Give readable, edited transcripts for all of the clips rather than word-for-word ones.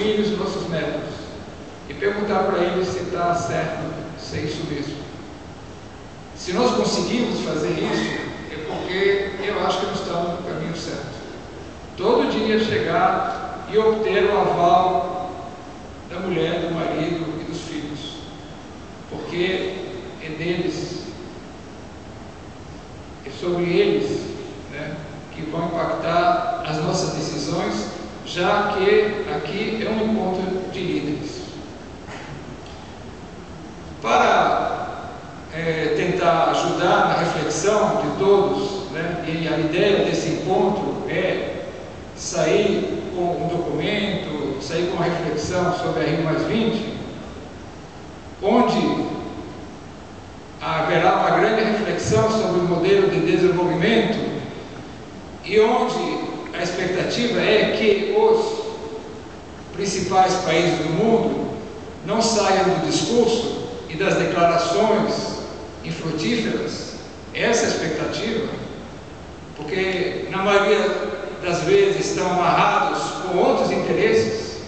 filhos, nossos netos, e perguntar para eles se está certo ser isso mesmo. Se nós conseguimos fazer isso, é porque eu acho que nós estamos no caminho certo. Todo dia chegar e obter o aval da mulher, do marido e dos filhos, porque é deles, é sobre eles, né, que vão impactar as nossas decisões, já que aqui é um encontro de líderes. Para tentar ajudar na reflexão de todos, né, e a ideia desse encontro é sair com um documento, sair com uma reflexão sobre a Rio+20, onde haverá uma grande reflexão sobre o modelo de desenvolvimento e onde a expectativa é que os principais países do mundo não saiam do discurso e das declarações infrutíferas. Essa é a expectativa, porque na maioria das vezes estão amarrados com outros interesses,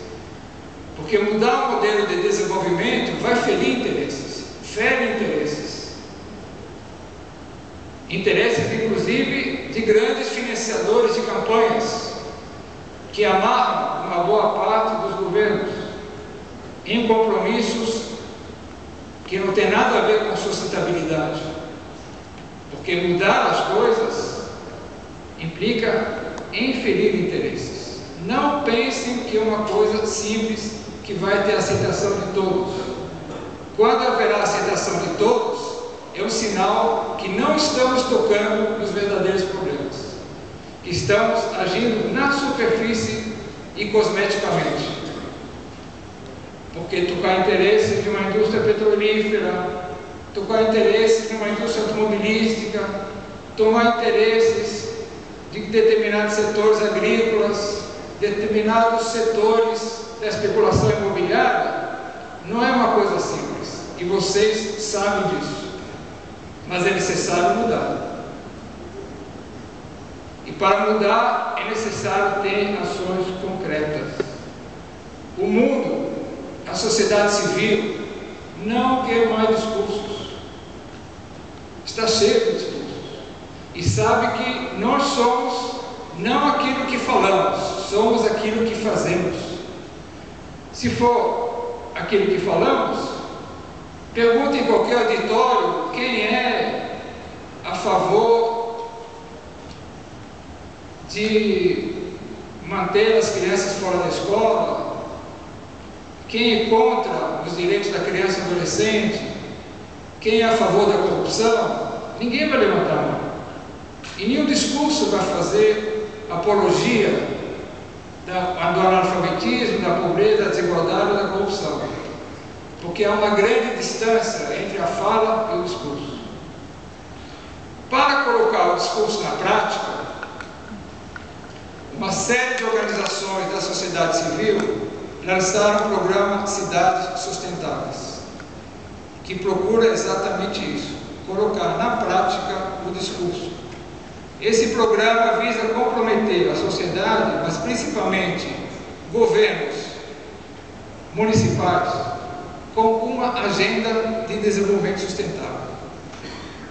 porque mudar o modelo de desenvolvimento vai ferir interesses, fere interesses inclusive de grandes financiadores de campanhas, que amarram uma boa parte dos governos em compromissos que não tem nada a ver com sustentabilidade, porque mudar as coisas implica em ferir interesses. Não pensem que é uma coisa simples que vai ter aceitação de todos. Quando haverá aceitação de todos, é um sinal que não estamos tocando nos verdadeiros problemas, que estamos agindo na superfície e cosmeticamente. Porque tocar interesses de uma indústria petrolífera, tocar interesses de uma indústria automobilística, tomar interesses de determinados setores agrícolas, determinados setores da especulação imobiliária, não é uma coisa simples, e vocês sabem disso, mas é necessário mudar. E para mudar é necessário ter ações concretas. O mundo, a sociedade civil, não quer mais discursos, está cheio de discursos, e sabe que nós somos não aquilo que falamos, somos aquilo que fazemos. Se for aquilo que falamos, pergunte em qualquer auditório quem é a favor de manter as crianças fora da escola, quem é contra os direitos da criança e adolescente, quem é a favor da corrupção. Ninguém vai levantar a mão. E nenhum discurso vai fazer apologia do analfabetismo, da pobreza, da desigualdade ou da corrupção. Porque há uma grande distância entre a fala e o discurso. Para colocar o discurso na prática, uma série de organizações da sociedade civil lançaram o programa Cidades Sustentáveis, que procura exatamente isso, colocar na prática o discurso. Esse programa visa comprometer a sociedade, mas principalmente governos municipais, com uma agenda de desenvolvimento sustentável.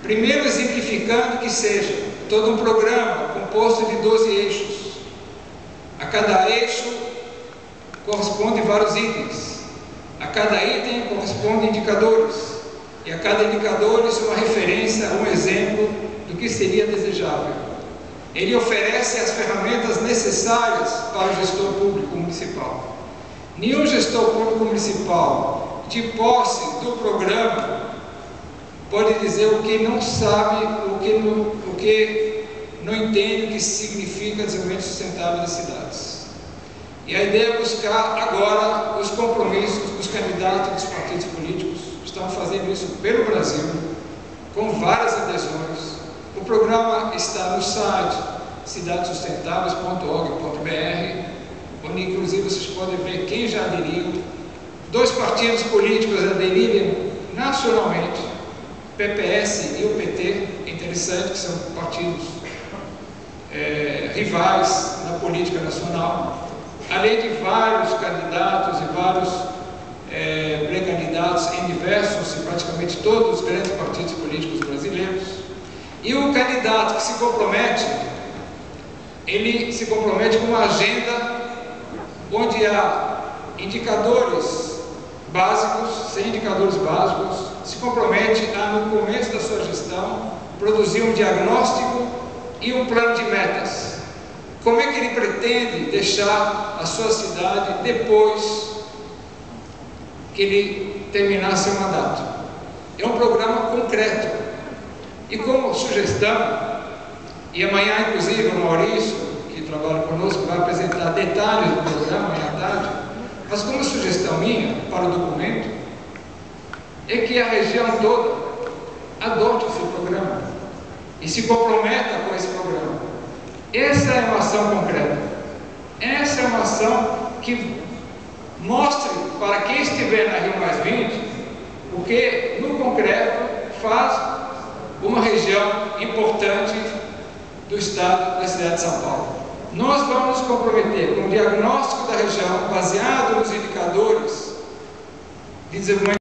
Primeiro, exemplificando que seja todo um programa composto de 12 eixos. A cada eixo corresponde vários itens. A cada item corresponde indicadores. E a cada indicador isso é uma referência, um exemplo do que seria desejável. Ele oferece as ferramentas necessárias para o gestor público municipal. Nenhum gestor público municipal, de posse do programa, pode dizer o que não sabe, o que não entende o que significa desenvolvimento sustentável das cidades. E a ideia é buscar agora os compromissos dos candidatos dos partidos políticos. Estão fazendo isso pelo Brasil, com várias adesões. O programa está no site cidadessustentáveis.org.br, onde inclusive vocês podem ver quem já aderiu. 2 partidos políticos aderiram nacionalmente, PPS e o PT, interessante que são partidos rivais na política nacional. além de vários candidatos e vários pré-candidatos em diversos e praticamente todos os grandes partidos políticos brasileiros. E o candidato que se compromete, ele se compromete com uma agenda onde há indicadores básicos, sem indicadores básicos, se compromete a, no começo da sua gestão, produzir um diagnóstico e um plano de metas. Como é que ele pretende deixar a sua cidade depois que ele terminar seu mandato? É um programa concreto. E como sugestão, e amanhã inclusive o Maurício, que trabalha conosco, vai apresentar detalhes do programa amanhã à tarde, mas como sugestão minha para o documento, é que a região toda adote esse programa e se comprometa com esse programa. Essa é uma ação concreta. Essa é uma ação que mostre para quem estiver na Rio+20 o que, no concreto, faz uma região importante do estado da cidade de São Paulo. Nós vamos nos comprometer com o diagnóstico da região baseado nos indicadores de desenvolvimento